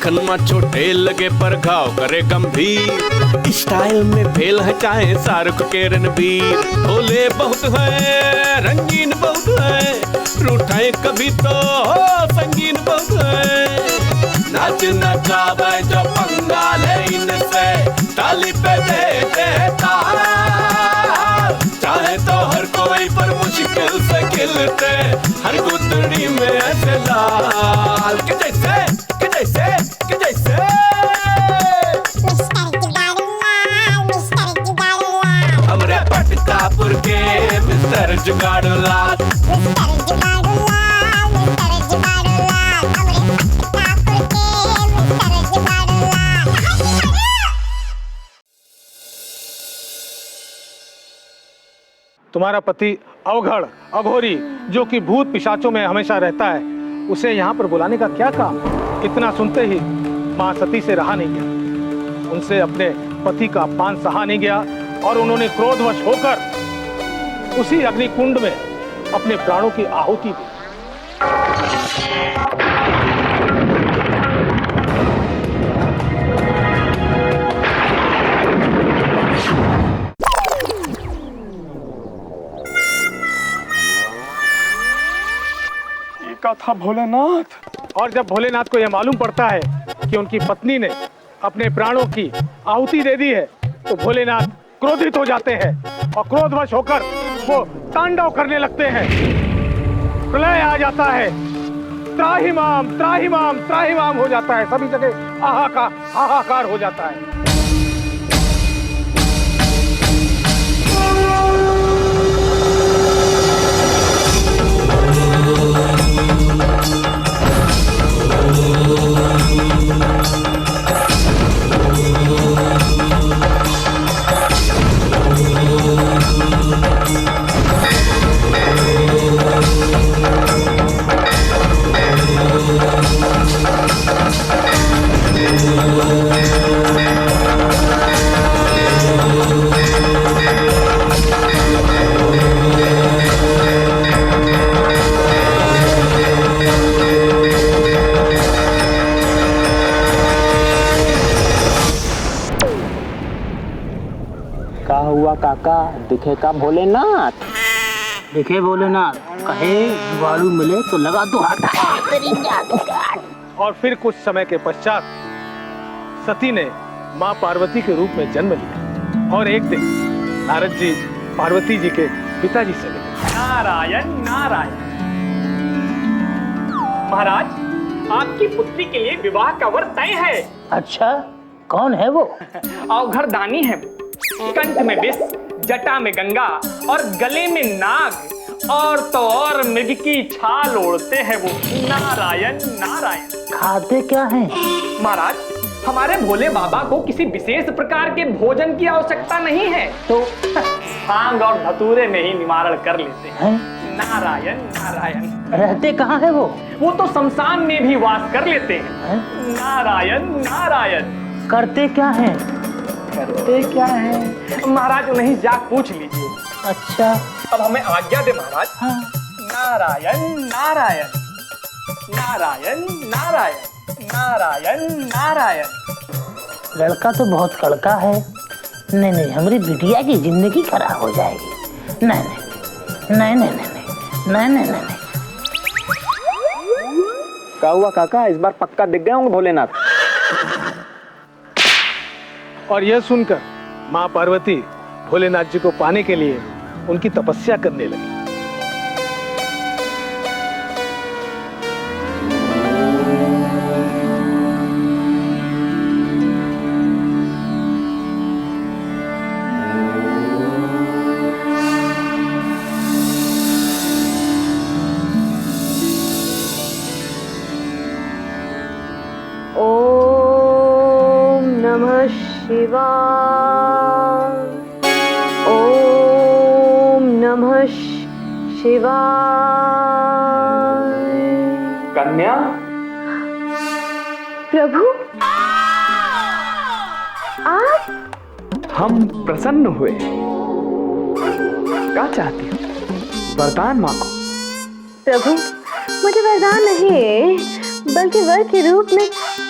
देखन में छोटे लगे पर घाव करे गंभीर। स्टाइल में फेल है चाहे शाहरुख के रणबीर। भोले बहुत है, रंगीन बहुत है, रूठाए कभी तो संगीन बहुत है। नाच नचावे जो पंगाल है इनसे, ताली पे देते ताल। चाहे तो हर कोई पर मुश्किल से खिलते, हर गुदड़ी में ऐसे लाल के जैसे, के जैसे, के जैसे। हमरे पटकापुर के मिस्टर जुगाड़ूलाल। तुम्हारा पति अवघड़ अघोरी जो कि भूत पिशाचों में हमेशा रहता है, उसे यहाँ पर बुलाने का क्या काम? इतना सुनते ही माँ सती से रहा नहीं गया, उनसे अपने पति का अपमान सहा नहीं गया और उन्होंने क्रोधवश होकर उसी अग्निकुंड में अपने प्राणों की आहुति दी। था भोलेनाथ। और जब भोलेनाथ को यह मालूम पड़ता है कि उनकी पत्नी ने अपने प्राणों की आहुति दे दी है, तो भोलेनाथ क्रोधित हो जाते हैं और क्रोधवश होकर वो तांडव करने लगते हैं। प्रलय आ जाता है, त्राहिमाम त्राहिमाम त्राहिमाम हो जाता है, सभी जगह हाहाकार हो जाता है। क्या हुआ काका, दिखे का भोलेनाथ? दिखे भोलेनाथ, कहे जुगाड़ू मिले तो लगा दो हाथ। और फिर कुछ समय के पश्चात सती ने माँ पार्वती के रूप में जन्म लिया और एक दिन नारद जी पार्वती जी के पिताजी से मिले। नारायण नारायण। महाराज, आपकी पुत्री के लिए विवाह का वर तय है। अच्छा, कौन है वो? अवघड़ दानी है वो। कंठ में विष, जटा में गंगा और गले में नाग, और तो और मृग की छाल ओढ़ते हैं वो। नारायण नारायण। खाते क्या हैं? महाराज, हमारे भोले बाबा को किसी विशेष प्रकार के भोजन की आवश्यकता नहीं है, तो भांग और धतूरे में ही निवारण कर लेते हैं। नारायण नारायण। रहते कहाँ है वो? वो तो शमशान में भी वास कर लेते हैं। नारायण नारायण। करते क्या हैं? करते क्या है महाराज, उन्हें जाकर पूछ लीजिए। अच्छा, अब हमें आज्ञा दे महाराज। हाँ। नारायण नारायण नारायण नारायण नारायण नारायण। लड़का तो बहुत कड़का है। नहीं नहीं, हमारी बिटिया की जिंदगी खराब हो जाएगी। नहीं नहीं नहीं नहीं नहीं नहीं नहीं नहीं। क्या हुआ काका, इस बार पक्का दिख गए होंगे भोलेनाथ? और यह सुनकर माँ पार्वती भोलेनाथ जी को पाने के लिए उनकी तपस्या करने लगी। ओम नमः शिवाय। कन्या, प्रभु आप? हम प्रसन्न हुए। क्या चाहती हो? वरदान मांगो। प्रभु, मुझे वरदान नहीं बल्कि वर के रूप में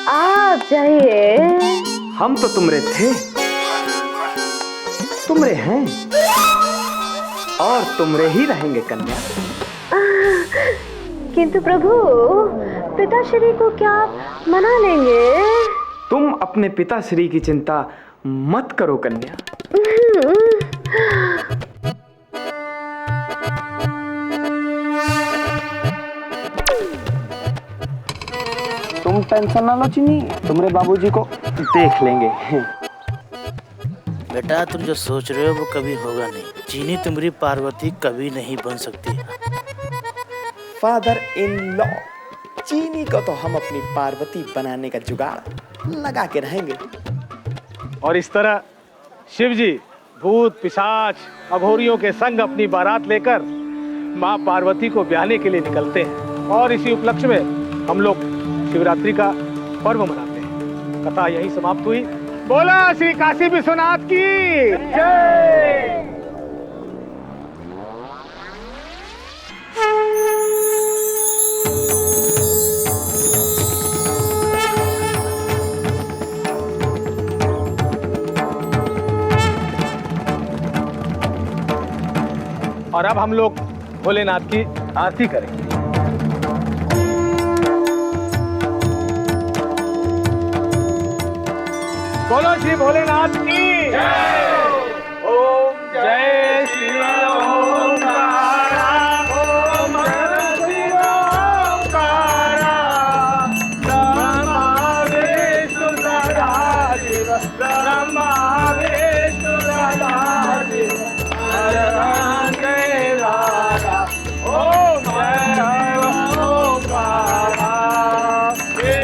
आप जाइए। हम तो तुमरे थे, तुमरे हैं और तुमरे ही रहेंगे कन्या। किंतु प्रभु, पिताश्री को क्या आप मना लेंगे? तुम अपने पिताश्री की चिंता मत करो कन्या। तुम टेंशन ना लो चीनी, तुम्हारे बाबूजी को देख लेंगे। बेटा तुम जो सोच रहे हो वो कभी होगा नहीं। चीनी तुम्हारी पार्वती कभी नहीं बन सकती। फादर इन लॉ, चीनी को तो हम अपनी पार्वती बनाने का जुगाड़ लगा के रहेंगे। और इस तरह शिव जी भूत पिशाच अघोरियों के संग अपनी बारात लेकर माँ पार्वती को ब्याहने के लिए निकलते हैं। और इसी उपलक्ष्य में हम लोग शिवरात्रि का पर्व मनाते हैं। कथा यही समाप्त हुई। बोला श्री काशी विश्वनाथ की जय। और अब हम लोग भोलेनाथ की आरती करेंगे। बोलो श्री भोलेनाथ की जय। ओम जय श्री ओंकारा, ओम श्री ओंकारा, ब्रह्मा विष्णु सदाशिव, ब्रह्मा विष्णु सदाशिव, हर हर जय राधा। ओम जय ओंकारा, हर हर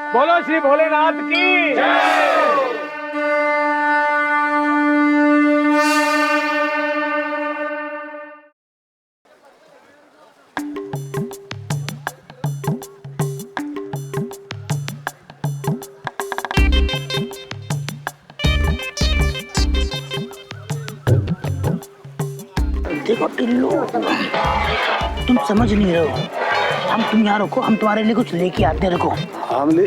बोलो श्री भोलेनाथ की जय। देखो टिल्लू, तुम समझ नहीं रहे हो। तुम यहाँ रुको, हम तुम्हारे लिए कुछ लेके आते। रखो हम ले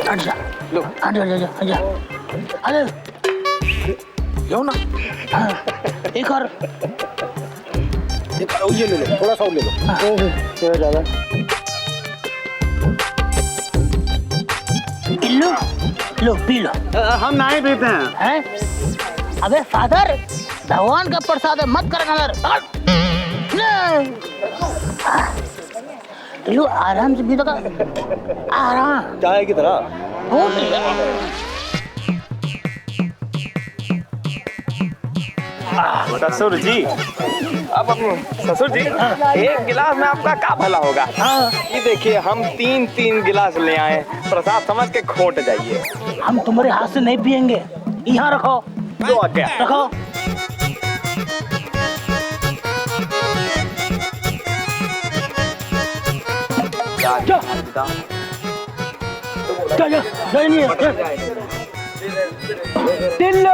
हट जा, लो हट जा, हट जा, अरे लो ना। हाँ, एक और ये ले लो, थोड़ा सा ले लो। थोड़ा ज्यादा। टिल्लू लो पी लो। हम नहीं पीते हैं। अबे फादर, भगवान का प्रसाद है, मत कर नजर। टिल्लू आराम से पी लो, आराम चाय की तरह। ससुर जी, अब ससुर जी, एक गिलास में आपका क्या भला होगा। ये देखिए, हम 3-3 गिलास ले आए, प्रसाद समझ के खोट जाइए। हम तुम्हारे हाथ से नहीं पियेंगे। यहाँ रखो, दो आज्ञा। रखो। टिल्लू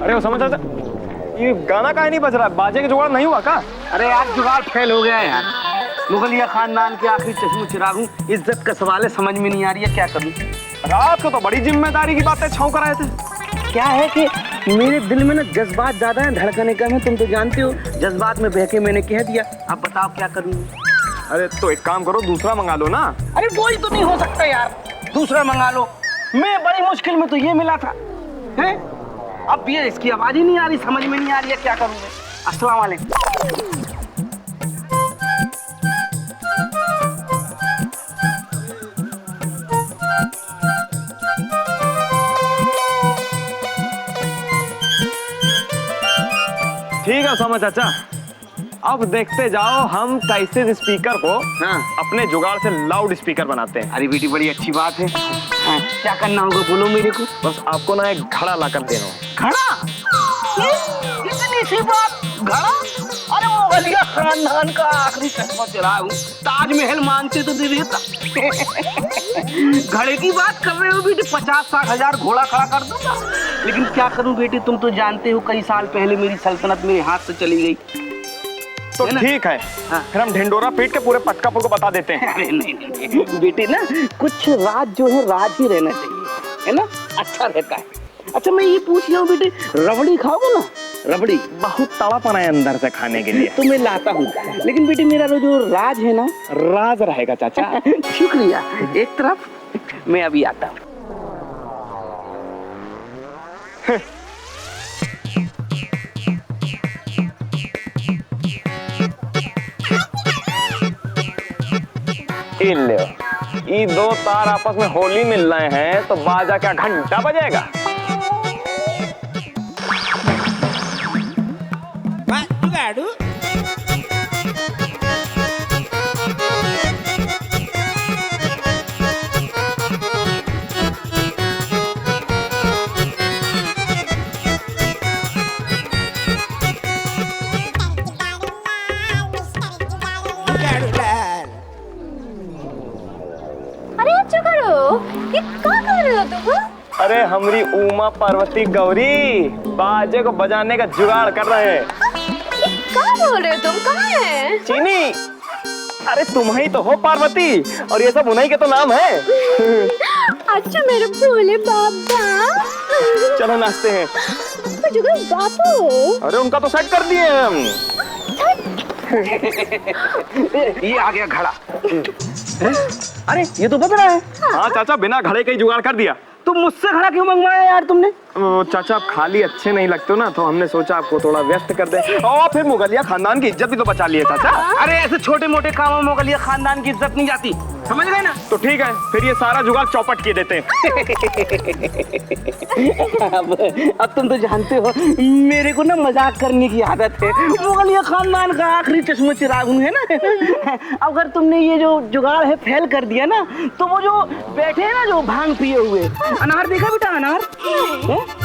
अरे वो समझ आता, ये गाना काहे नहीं बज रहा? बाजे के जुगाड़ नहीं हुआ का? अरे यार जुगाड़ फेल हो गया है यार। मुगलिया खानदान के आखिरी चश्मो चिराग हूँ, इज्जत का सवाल है, समझ में नहीं आ रही है क्या करूँ। रात को तो बड़ी जिम्मेदारी की बातें छौंक रहे थे। क्या है कि मेरे दिल में ना जज्बात ज्यादा है, धड़कने कम है, तुम तो जानते हो। जज्बात में बहके मैंने कह दिया, अब बताओ क्या करूँ। अरे तो एक काम करो, दूसरा मंगा लो ना। अरे वही तो नहीं हो सकता यार, दूसरा मंगा लो। मैं बड़ी मुश्किल में तो ये मिला था है, अब ये इसकी आवाज ही नहीं आ रही, समझ में नहीं आ रही है क्या करूँ मैं। अस्सलाम वालेकुम। ठीक है उसामा चाचा, अब देखते जाओ हम कैसे इस स्पीकर को अपने जुगाड़ से लाउड स्पीकर बनाते हैं। अरे बेटी बड़ी अच्छी बात है। हाँ, क्या करना होगा बोलो मेरे को। बस आपको ना एक घड़ा ला कर देना। घड़ा? इतनी सी बात, घड़ा? अरे मुगलिया खानदान का आखिरी चश्मा चिराग हूँ, ताजमहल मानते तो दे देता। घड़े की बात कर रहे हो बेटी, 50-60 हजार घोड़ा खड़ा कर दूंगा। लेकिन क्या करूं बेटी, तुम तो जानते हो कई साल पहले मेरी सल्तनत मेरे हाथ से चली गई। तो ठीक है, फिर हम ढिंडोरा पीट के पूरे पटकापुर को बता देते हैं। अरे नहीं बेटे ना, कुछ राज जो है राज ही रहना चाहिए, है ना, अच्छा रहता है। अच्छा मैं ये पूछ रहा हूँ बेटे, रबड़ी खाओगे ना? रबड़ी बहुत तड़ापन है अंदर से खाने के लिए। तो मैं लाता हूँ, लेकिन बेटे मेरा जो राज है ना, राज रहेगा चाचा। शुक्रिया। एक तरफ, मैं अभी आता हूँ। ये दो तार आपस में होली मिल रहे हैं तो बाजा क्या घंटा बजेगा? अरे अच्छा करो, ये क्या कर रहे हो तुम? अरे हमारी उमा पार्वती गौरी बाजे को बजाने का जुगाड़ कर रहे हैं। क्या बोल रहे हो तुम? कहाँ है? चीनी, अरे तुम ही तो हो पार्वती, और ये सब उन्हीं के तो नाम है। अच्छा मेरे भोले बाबा। चलो नाचते हैं। जुगल बापू, अरे उनका तो सेट कर दिए हम। ये आ गया घड़ा। अरे ये तो बज रहा है। हाँ चाचा, बिना घड़े का ही जुगाड़ कर दिया। तुम मुझसे घड़ा क्यों मंगवाया यार तुमने? चाचा आप खाली अच्छे नहीं लगते हो ना, तो हमने सोचा आपको थोड़ा व्यस्त कर दे, और फिर मुगलिया खानदान की इज्जत भी तो बचा लिए चाचा। अरे ऐसे छोटे मोटे कामों में मुगलिया खानदान की इज्जत नहीं जाती, समझ गए ना? तो ठीक है, फिर ये सारा जुगाड़ चौपट किए देते हैं। अब तुम तो जानते हो मेरे को ना मजाक करने की आदत है। मुगलिया खानदान का आखिरी चश्मो चिराग हूँ, है ना। अगर तुमने ये जो जुगाड़ है फेल कर दिया ना, तो वो जो बैठे हैं ना, जो भांग पिए हुए, अनार देखा बेटा? अनार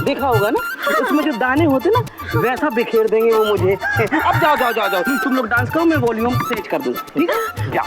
देखा होगा ना, उसमें जो दाने होते ना, वैसा बिखेर देंगे वो मुझे। अब जाओ जाओ जाओ जाओ, तुम लोग डांस करो, मैं वॉल्यूम तेज कर दूँ, ठीक है? जाओ।